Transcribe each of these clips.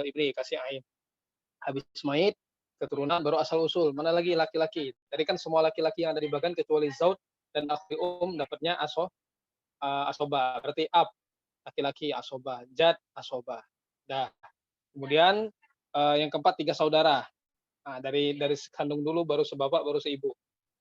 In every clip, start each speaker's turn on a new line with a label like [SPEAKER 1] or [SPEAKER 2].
[SPEAKER 1] ibni, kasih ain. Habis mayit, keturunan, baru asal usul. Mana lagi laki-laki. Tadi kan semua laki-laki yang ada di bagan kecuali zaud dan akhi dapatnya asoba. Berarti ab, laki-laki asoba, jad asoba. Dah. Kemudian yang keempat tiga saudara. Nah, dari sekandung dulu baru sebapak baru seibu.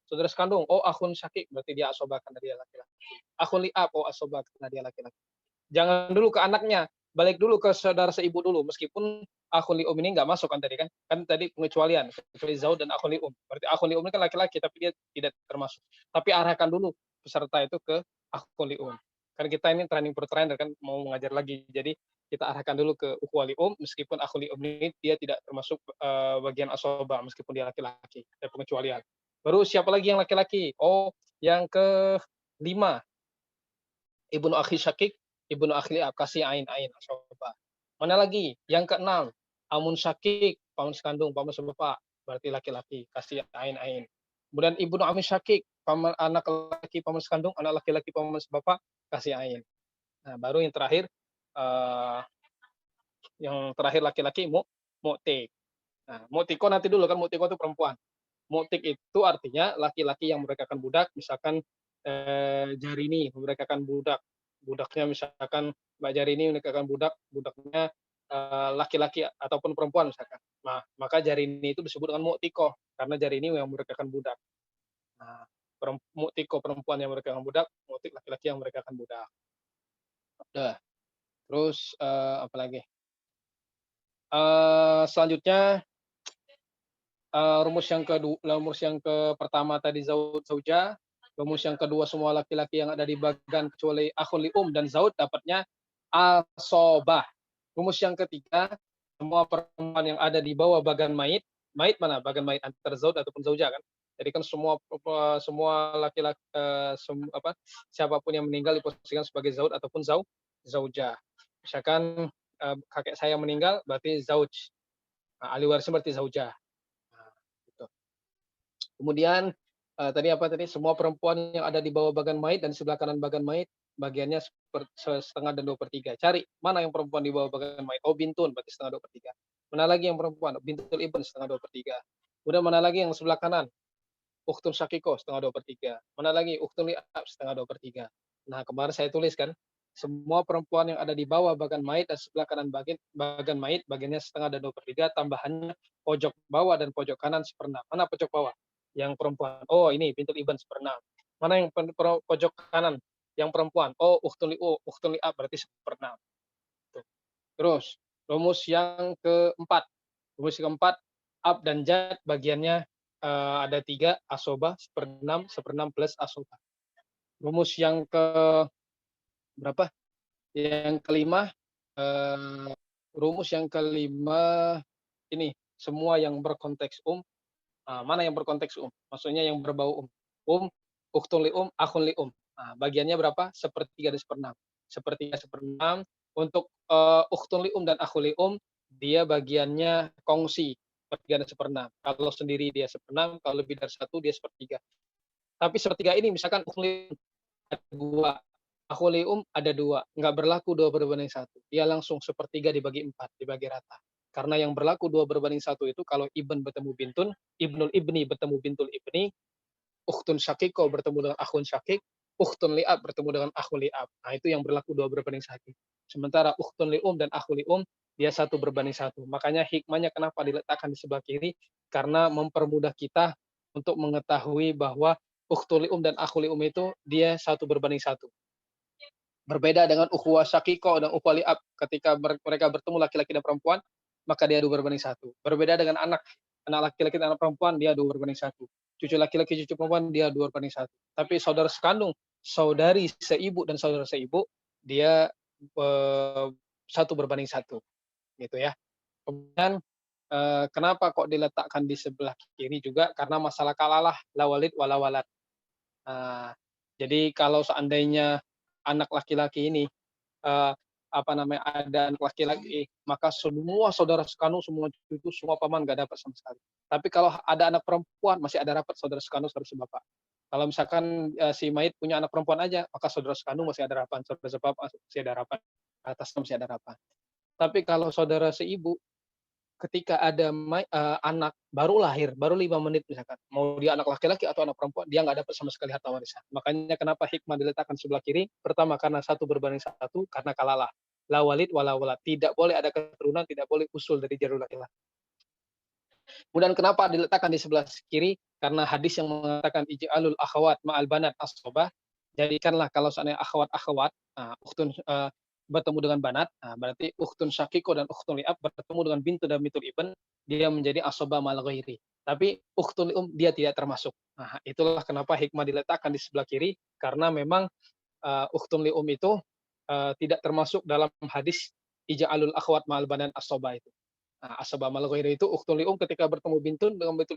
[SPEAKER 1] Saudara sekandung, oh akhun syakik berarti dia asoba karena dia laki-laki. Akhun li'ab, oh asoba karena dia laki-laki. Jangan dulu ke anaknya, balik dulu ke saudara seibu dulu. Meskipun akhun li'um ini nggak masuk kan tadi kan? Kan tadi pengecualian, kecuali zaud dan akhun li'um. Berarti akhun li'um ini kan laki-laki, tapi dia tidak termasuk. Tapi arahkan dulu peserta itu ke akhun li'um. Kan kita ini training per trainer kan mau mengajar lagi. Jadi kita arahkan dulu ke ukhuwah li'um, meskipun akhun li'um ini dia tidak termasuk bagian asoba, meskipun dia laki-laki. Ada pengecualian. Baru siapa lagi yang laki-laki? Oh, yang kelima, ibnu akhi syakik, ibnu akhi li'ab, kasih ain asoba. Mana lagi? Yang keenam, amun syakik, paman sekandung, paman sebapak, berarti laki-laki, kasih ain. Kemudian ibnu ami syakik, paman anak laki paman sekandung, anak laki-laki paman sebapak, kasih ain. Nah, baru yang terakhir laki-laki mu'tik. Nah, mu'tiko nanti dulu kan, mu'tiko itu perempuan. Mu'tik itu artinya laki-laki yang memerdekakan budak, misalkan Jarini memerdekakan budak. Budaknya misalkan Mbak Jarini memerdekakan budak, budaknya laki-laki ataupun perempuan misalkan. Nah, maka Jarini itu disebut dengan mu'tiko karena Jarini yang memerdekakan budak. Nah, mu'tiko perempuan yang memerdekakan budak, mu'tik laki-laki yang memerdekakan budak. Udah. Terus apa lagi? Selanjutnya rumus yang pertama tadi zaud zauja, rumus yang kedua semua laki-laki yang ada di bagan kecuali akhul li'um dan zaud dapatnya asobah. Rumus yang ketiga semua perempuan yang ada di bawah bagan mayit mana bagan mayit antara zaud ataupun zauja kan. Jadi kan semua laki-laki siapapun yang meninggal diposisikan sebagai zaud ataupun zauja. Misalkan kakek saya meninggal berarti zauj. Nah, ahli warisnya berarti zauja. Nah, gitu. Kemudian tadi semua perempuan yang ada di bawah bagan mayit dan sebelah kanan bagan mayit bagiannya setengah dan 2/3. Cari mana yang perempuan di bawah bagan mayit. Oh bintun berarti setengah 2/3. Mana lagi yang perempuan? Bintul ibn setengah 2/3. Kemudian mana lagi yang sebelah kanan? Ukhtun syakiko setengah 2/3. Mana lagi? Ukhtun li'ab setengah 2/3. Nah kemarin saya tulis kan semua perempuan yang ada di bawah bagan mayit dan sebelah kanan bagan mayit bagiannya setengah dan 2/3, tambahannya pojok bawah dan pojok kanan 1/6. Mana pojok bawah? Yang perempuan. Oh ini bintul ibn 1/6. Mana yang pojok kanan? Yang perempuan. Oh ukhtun li'ab berarti 1/6. Terus rumus yang keempat. Rumus yang keempat ab dan jad bagiannya ada 3, asoba 1/6 plus asoba. Rumus yang ke berapa? Yang kelima, rumus yang kelima ini semua yang berkonteks mana yang berkonteks maksudnya yang berbau ukhtun li'um, akhun li'um. Nah, bagiannya berapa? 1/3 dan 1/6. 1/3 1/6 untuk ukhtun li'um dan akhun li'um dia bagiannya kongsi 1/3 dan 1/6. Kalau sendiri dia 1/6, kalau lebih dari 1 dia 1/3. Tapi 1/3 ini misalkan ukhtun li'um ada 2, akhul li'um ada 2, nggak berlaku 2/1. Dia langsung 1/3 dibagi 4, dibagi rata. Karena yang berlaku 2/1 itu kalau ibn bertemu bintun, ibnul ibni bertemu bintul ibni, ukhtun syakiko bertemu dengan akhun syakik, ukhtun li'ab bertemu dengan akhul li'ab. Nah, itu yang berlaku 2/1. Sementara ukhtun li'um dan akhul li'um dia 1/1. Makanya hikmahnya kenapa diletakkan di sebelah kiri? Karena mempermudah kita untuk mengetahui bahwa ukhtun li'um dan akhul li'um itu dia 1/1. Berbeda dengan ukhuwah syakiko dan ukhuwah li'ab. Ketika mereka bertemu laki-laki dan perempuan, maka dia 2/1. Berbeda dengan anak laki-laki dan anak perempuan dia 2/1. Cucu laki-laki, cucu perempuan dia 2/1. Tapi saudara sekandung, saudari seibu dan saudara seibu dia 1/1 gitu ya. Kemudian kenapa kok diletakkan di sebelah kiri juga karena masalah kalalah la walid wala walad. Jadi kalau seandainya anak laki-laki ini ada anak laki-laki, maka semua saudara sekandung, semua cucu, semua paman nggak dapat sama sekali. Tapi kalau ada anak perempuan masih ada dapat saudara sekandung, saudara sebapak. Kalau misalkan si mayit punya anak perempuan aja, maka saudara sekandung masih ada harapan, saudara sebapak masih ada harapan, atasnya masih ada harapan. Tapi kalau saudara seibu, ketika ada anak baru lahir, baru 5 menit misalkan, mau dia anak laki-laki atau anak perempuan, dia nggak dapat sama sekali harta warisan. Makanya kenapa hikmah diletakkan sebelah kiri, pertama karena 1 berbanding 1, karena kalalah. La walid wala walad, tidak boleh ada keturunan, tidak boleh usul dari jalur laki-laki. Kemudian kenapa diletakkan di sebelah kiri? Karena hadis yang mengatakan ij'alul akhawat ma'al banat as-sobah. Jadikanlah kalau seandainya akhwat-akhwat, ukhtun bertemu dengan banat, berarti ukhtun syakiko dan ukhtun li'ab bertemu dengan bintu dan bintul ibn, dia menjadi asobah mal ghairi. Tapi ukhtun li'um dia tidak termasuk. Nah, itulah kenapa hikmah diletakkan di sebelah kiri, karena memang ukhtun li'um itu tidak termasuk dalam hadis ij'alul akhwat ma'al banat as-sobah itu. Asabah mal ghairi itu ukhtun li'um ketika bertemu bintun dengan bintul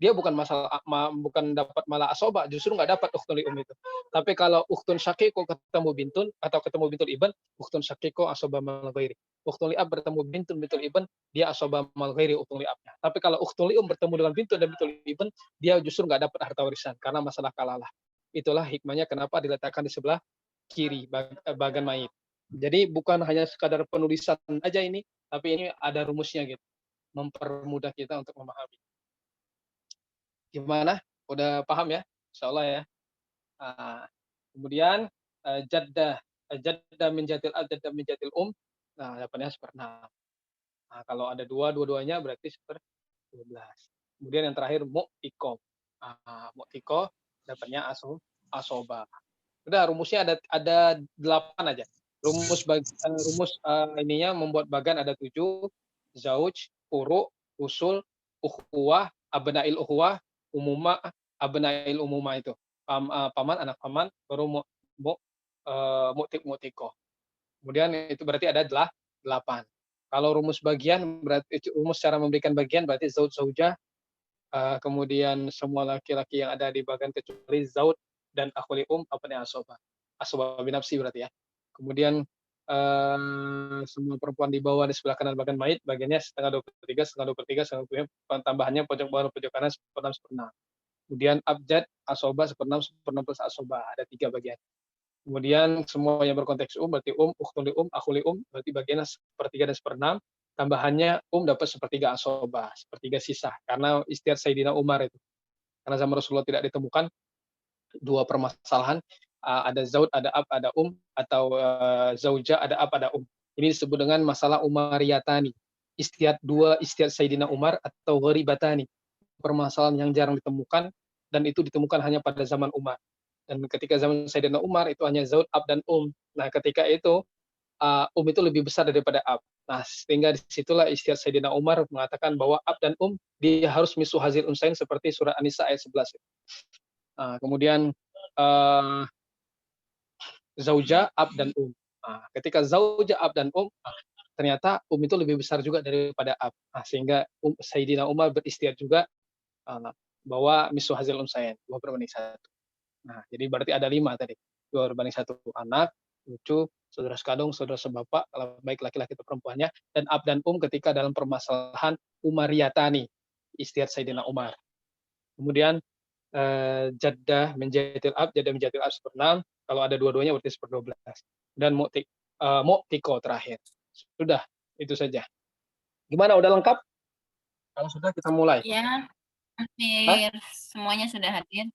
[SPEAKER 1] dia bukan masalah bukan dapat malah asoba, justru nggak dapat ukhtun li'um itu. Tapi kalau ukhtun syakiko ketemu bintun atau ketemu bintul ibn, ukhtun syakiko asoba mal ghairi. Ukhtun li'ab bertemu bintun bintul ibn, dia asoba mal ghairi ukhtun li'abnya. Tapi kalau ukhtun li'um bertemu dengan bintun dan bintul ibn, dia justru nggak dapat harta warisan karena masalah kalalah. Itulah hikmahnya kenapa diletakkan di sebelah kiri bagan mayit. Jadi bukan hanya sekadar penulisan aja ini, tapi ini ada rumusnya gitu, mempermudah kita untuk memahami. Gimana? Udah paham ya? Insyaallah ya. Kemudian jadda min jatil ad, jadda min jatil dapatnya seperenam. Kalau ada dua-duanya berarti 12. Kemudian yang terakhir mu'tiko. Mu'tiko dapatnya asoba. Udah rumusnya ada 8 aja. Rumus ininya membuat bagan ada 7, zauj, furu, usul, ukhuwah, abnail ukhuwah, umuma, abnail umuma itu. Paman, anak paman, baru mu'tiko. Kemudian itu berarti ada 8. Kalau rumus bagian berarti rumus cara memberikan bagian berarti zauj zaujah, kemudian semua laki-laki yang ada di bagian kecuali zauj dan akhuli apanya asoba. Asoba binafsi berarti ya. Kemudian semua perempuan di bawah di sebelah kanan bagian mayit, bagiannya setengah 23, setengah 23, setengah 23, tambahannya pojok bawah pojok kanan seperenam seperenam. Kemudian abjad, asoba seperenam plus asoba, ada 3 bagian. Kemudian semua yang berkonteks berarti ukhtun li akhuli berarti bagiannya sepertiga dan seperenam. Tambahannya dapat sepertiga asoba, sepertiga sisa. Karena istiad Sayyidina Umar itu. Karena zaman Rasulullah tidak ditemukan 2 permasalahan, ada zaud, ada ab, ada atau zauja, ada ab, ada Ini disebut dengan masalah umariyatani. Dua istiad Sayyidina Umar atau gharibatani. Permasalahan yang jarang ditemukan dan itu ditemukan hanya pada zaman Umar. Dan ketika zaman Sayyidina Umar itu hanya zaud, ab, dan Nah, ketika itu itu lebih besar daripada ab. Nah, sehingga disitulah istiad Sayyidina Umar mengatakan bahwa ab dan dia harus misu hazil unsain seperti surah An-Nisa ayat 11. Kemudian zauja, ab, dan ketika zauja, ab, dan ternyata itu lebih besar juga daripada ab. Sehingga Sayyidina Umar beristiad juga bahwa misu hazil unsain 2/1. Nah, jadi berarti ada 5 tadi. 2/1 anak, cucu, saudara sekandung, saudara sebapak, kalau baik laki-laki atau perempuannya, dan ab dan ketika dalam permasalahan umariyatani, istiad Sayyidina Umar. Kemudian jaddah menjatil ab, jaddah menjatil ab 1/6, kalau ada dua-duanya berarti 1/12. Dan mu'tiko terakhir. Sudah, itu saja. Gimana, udah lengkap? Kalau sudah kita mulai.
[SPEAKER 2] Ya, hampir semuanya sudah hadir.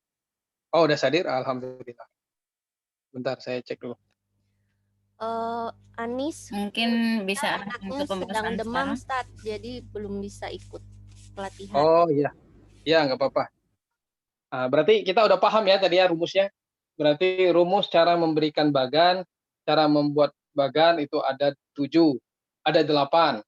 [SPEAKER 1] Oh, udah hadir? Alhamdulillah. Bentar, saya cek dulu.
[SPEAKER 3] Anis
[SPEAKER 2] mungkin bisa
[SPEAKER 3] anaknya sedang demam, Ustaz, jadi belum bisa ikut pelatihan.
[SPEAKER 1] Oh iya, ya nggak apa-apa. Berarti kita udah paham ya tadi ya rumusnya. Berarti rumus cara memberikan bagan, cara membuat bagan itu ada 7, ada 8.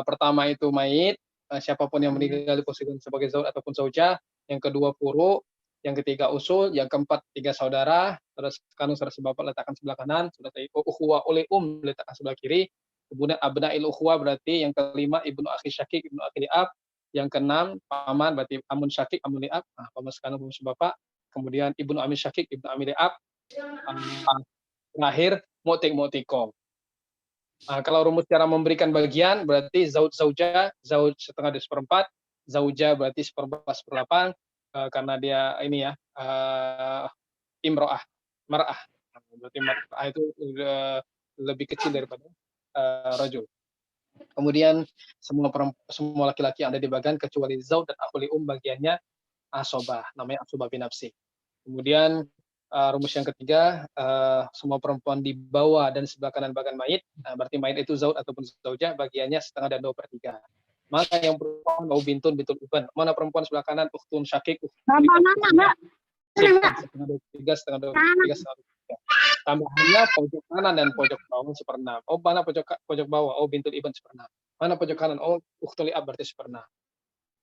[SPEAKER 1] Pertama itu mayit, siapapun yang meninggal diposisikan sebagai zauj ataupun zauja. Yang kedua furu, yang ketiga usul, yang keempat 3 saudara, terus kandung saudara sebapak letakkan sebelah kanan, saudara ukhuwah oleh letakkan sebelah kiri. Kemudian abnail ukhuwah berarti yang kelima ibnu akhi syakik, ibnu akhi li'ab. Yang keenam paman berarti amun syakik, amun li'ab, paman sekandung, paman sebapak. Kemudian ibnu ami syakik, ibnu ami li'ab. Terakhir mu'tiko. Kalau rumus cara memberikan bagian berarti zauj zauja, zauj setengah dari 1/4, zauja berarti 1/4/8, karena dia ini ya imro'ah, mar'ah. Berarti mar'ah itu lebih kecil daripada rajul. Kemudian semua laki-laki yang ada di bagian kecuali zaud dan akhul bagiannya asobah, namanya asobah binafsi. Kemudian rumus yang ketiga, semua perempuan di bawah dan sebelah kanan bagian mayit, berarti mayit itu zaud ataupun zaujah, bagiannya setengah dan 2/3. Maka yang perempuan bintun ibn. Mana perempuan sebelah kanan ukhtun syakik, setengah 2/3, setengah 2/3, setengah 2/3. Tambahannya pojok kanan dan pojok bawah 1/6. Oh, mana pojok bawah? Oh, bintul ibn 1/6. Mana pojok kanan? Oh, ukhtul ab berarti 1/6.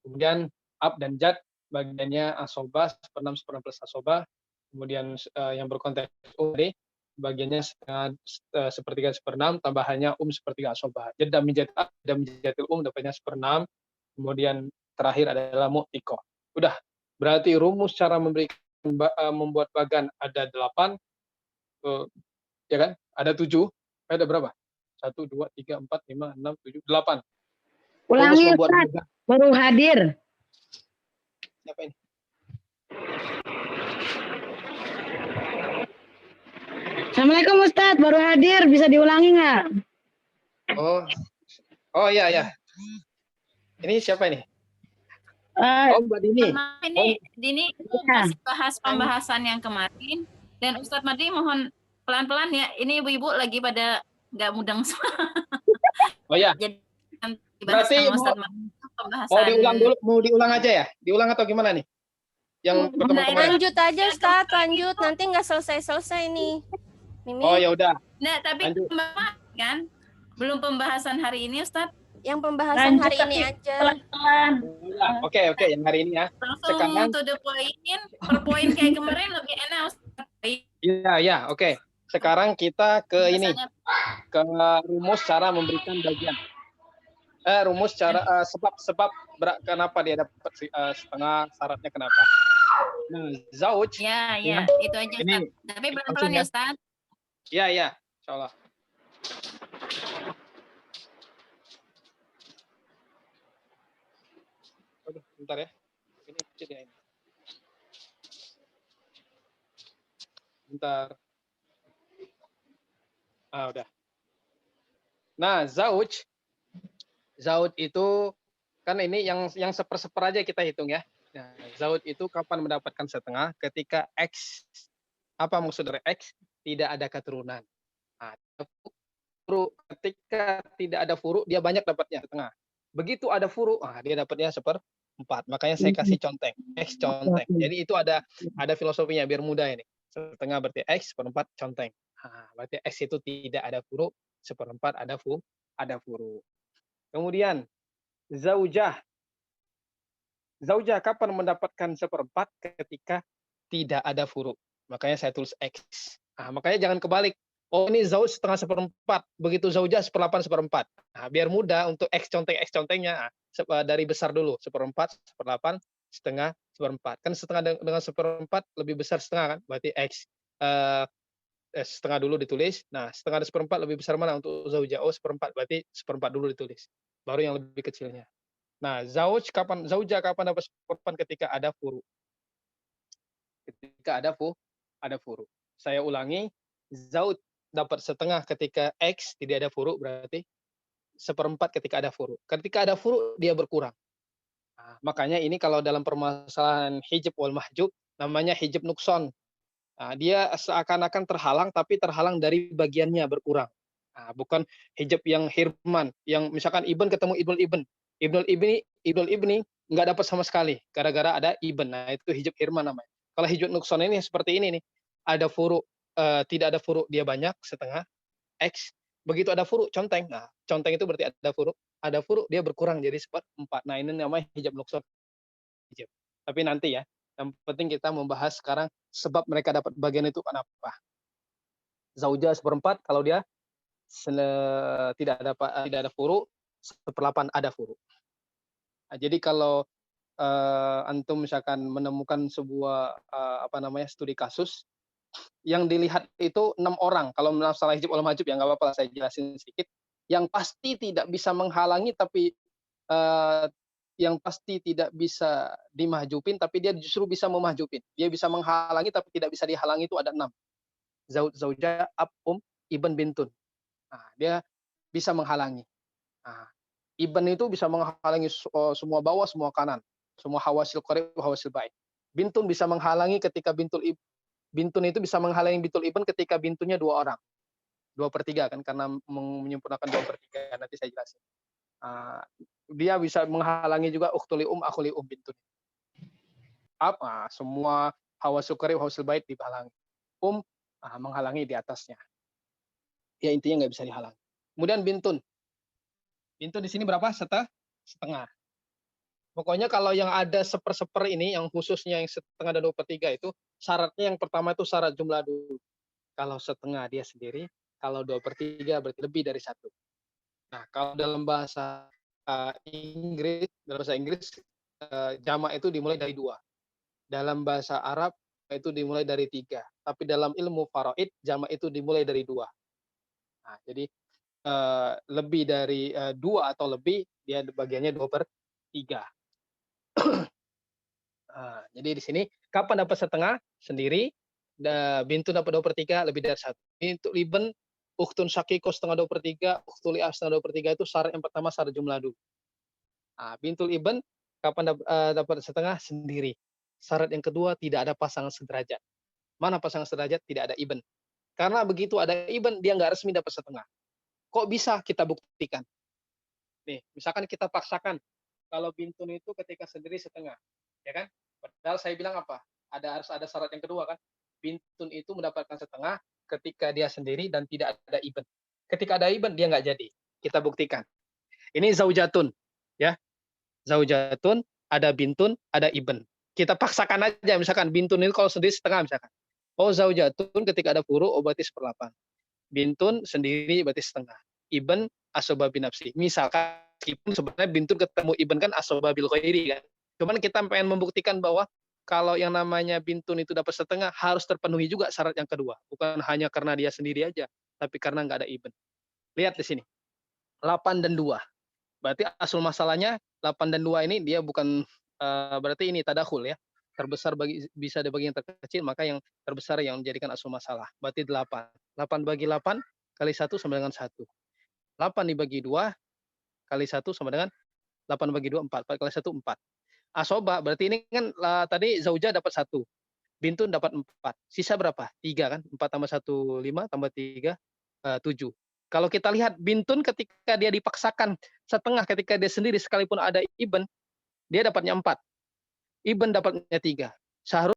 [SPEAKER 1] Kemudian ab dan jad bagiannya asobah 1/6 plus asobah. Kemudian yang berkonteks tadi bagiannya sepertiga 1/6, tambahannya 1/3 asobah. Jad dan mijatil dapatnya 1/6. Kemudian terakhir adalah mu'tikoh. Udah, berarti rumus cara membuat bagan ada 8, ya kan? Ada 7, ada berapa? 1, 2, 3, 4, 5, 6, 7, 8.
[SPEAKER 4] Ulangi, Ustaz. Baru hadir.
[SPEAKER 1] Siapa ini?
[SPEAKER 4] Assalamualaikum Ustaz, baru hadir. Bisa diulangi nggak?
[SPEAKER 1] Oh ya. Ini siapa ini? Mbak Dini.
[SPEAKER 2] Dini masih bahas pembahasan yang kemarin, dan Ustadz Madri mohon pelan-pelan ya. Ini ibu-ibu lagi pada nggak mudeng semua.
[SPEAKER 1] Oh ya.
[SPEAKER 2] Jadi
[SPEAKER 1] berarti mau diulang aja ya? Diulang atau gimana nih? Yang pertemuan kemarin.
[SPEAKER 3] Lanjut aja Ustaz, lanjut. Nanti nggak selesai nih. Mimi.
[SPEAKER 1] Oh ya udah.
[SPEAKER 2] Nah, tapi kan belum pembahasan hari ini Ustadz.
[SPEAKER 3] Yang pembahasan hari ini aja.
[SPEAKER 1] Oke, yang hari ini ya.
[SPEAKER 2] Langsung to the point, per poin kayak kemarin lebih enak Ustaz.
[SPEAKER 1] Iya, oke. Sekarang kita ke ini, ke rumus cara memberikan bagian. Rumus cara sebab kenapa dia dapat setengah, syaratnya kenapa. Nah, zauj.
[SPEAKER 2] Ya, itu aja Ustaz. Tapi pelan-pelan ya Ustaz.
[SPEAKER 1] Iya, insyaallah. Aduh, bentar ya. Ini kecil ya ini. Bentar. Udah. Nah, zauj itu kan ini yang seper aja kita hitung ya. Nah, zauj itu kapan mendapatkan setengah? Ketika X, apa maksud dari X? Tidak ada keturunan. Ketika tidak ada furu, dia banyak dapatnya setengah. Begitu ada furu, dia dapatnya 1/4. Makanya saya kasih conteng, X conteng. Jadi itu ada filosofinya biar mudah ini. Setengah berarti X, 1/4 conteng. Berarti X itu tidak ada furu, 1/4 ada furu. Kemudian zaujah kapan mendapatkan 1/4? Ketika tidak ada furu. Makanya saya tulis X. Makanya jangan kebalik. Oh, ini zauj setengah 1/4. Begitu zaujah 1/8, 1/4. Biar mudah untuk X contengnya. Dari besar dulu, 1/4, 1/8, setengah, 1/4. Kan setengah dengan 1/4 lebih besar setengah kan? Berarti X. Setengah dulu ditulis. Nah, setengah dari 1/4 lebih besar mana untuk zaujah? Oh, 1/4. Berarti 1/4 dulu ditulis. Baru yang lebih kecilnya. Nah, zaujah kapan dapat 1/4? Ketika ada furu. Ketika ada furu. Saya ulangi, zauj dapat setengah ketika X tidak ada furu, berarti 1/4 ketika ada furu. Ketika ada furu, dia berkurang. Makanya ini kalau dalam permasalahan hijab wal mahjub, namanya hijab nukson. Dia seakan-akan terhalang, tapi terhalang dari bagiannya berkurang. Bukan hijab yang hirman, yang misalkan ibn ketemu ibnul ibni nggak dapat sama sekali, gara-gara ada ibn. Nah, itu hijab hirman namanya. Kalau hijab nukson ini seperti ini nih, ada furu, tidak ada furu, dia banyak, setengah, X. Begitu ada furu, conteng. Nah, conteng itu berarti ada furu, dia berkurang jadi 1/4. Nah, ini namanya hijab nukson. Tapi nanti ya, yang penting kita membahas sekarang sebab mereka dapat bagian itu kenapa. Zaujah 1/4 kalau dia tidak ada furu, 1/8 ada furu. Jadi kalau antum misalkan menemukan sebuah studi kasus yang dilihat itu 6 orang, kalau masalah hijab wal mahjub ya nggak apa-apa saya jelasin sedikit, yang pasti tidak bisa menghalangi tapi yang pasti tidak bisa dimahjubin tapi dia justru bisa memahjubin. Dia bisa menghalangi tapi tidak bisa dihalangi, itu ada 6. Zaujah, ab, ibn, bintun. Dia bisa menghalangi. Nah, Ibn itu bisa menghalangi semua bawah, semua kanan, semua hawasil qarib, hawasil ba'id. Bintun bisa menghalangi ketika bintun itu bisa menghalangi bintul ibn ketika bintunya 2 orang. 2/3 kan, karena menyempurnakan 2/3. Nanti saya jelasin. Dia bisa menghalangi juga ukhtuli akhuli bintun. Apa? Semua hawasil qarib, hawasil ba'id dihalangi. Menghalangi di atasnya. Ya intinya nggak bisa dihalangi. Kemudian bintun. Bintun di sini berapa? Setengah. Pokoknya kalau yang ada seper ini, yang khususnya yang setengah dan 2/3 itu, syaratnya yang pertama itu syarat jumlah dulu. Kalau setengah dia sendiri, kalau 2/3 berarti lebih dari 1. Nah, kalau dalam bahasa Inggris, jamak itu dimulai dari 2. Dalam bahasa Arab itu dimulai dari 3. Tapi dalam ilmu faraid, jamak itu dimulai dari 2. Nah, jadi lebih dari 2 atau lebih, dia bagiannya 2/3. Jadi di sini kapan dapat setengah? Sendiri. Bintun dapat 2/3, lebih dari 1. Untuk ibn, ukhtun syakiko setengah 2/3, ukhtul li'ab setengah 2/3 itu syarat yang pertama syarat jumlah dulu. Bintul ibn kapan dapat setengah? Sendiri. Syarat yang kedua tidak ada pasangan sederajat. Mana pasangan sederajat? Tidak ada ibn. Karena begitu ada ibn, dia nggak resmi dapat setengah. Kok bisa? Kita buktikan. Nih, misalkan kita paksakan kalau bintun itu ketika sendiri setengah, ya kan? Padahal saya bilang apa? Harus ada syarat yang kedua kan? Bintun itu mendapatkan setengah ketika dia sendiri dan tidak ada ibn. Ketika ada ibn dia nggak jadi. Kita buktikan. Ini zaujatun, ya. Zaujatun, ada bintun, ada ibn. Kita paksakan aja, misalkan bintun itu kalau sendiri setengah misalkan. Zaujatun ketika ada furu, berarti 1/8. Bintun sendiri berarti setengah. Ibn asoba binafsi. Misalkan sebenarnya bintun ketemu ibn kan asoba bil ghairi kan. Cuman kita pengen membuktikan bahwa kalau yang namanya bintun itu dapat setengah harus terpenuhi juga syarat yang kedua. Bukan hanya karena dia sendiri aja, tapi karena nggak ada ibn. Lihat di sini. 8 dan 2. Berarti asal masalahnya 8 dan 2 ini dia bukan berarti ini tadakhul ya. Terbesar bisa dibagi yang terkecil, maka yang terbesar yang menjadikan asal masalah. Berarti 8. 8 bagi 8 kali 1 sama dengan 1. 8 dibagi 2 kali 1 sama dengan 8 bagi 2, 4. 4 kali 1, 4. Asoba, berarti ini kan tadi zaujah dapat 1. Bintun dapat 4. Sisa berapa? 3 kan? 4 tambah 1, 5, tambah 3, 7. Kalau kita lihat bintun ketika dia dipaksakan setengah ketika dia sendiri sekalipun ada ibn, dia dapatnya 4. Ibn dapatnya 3. Seharusnya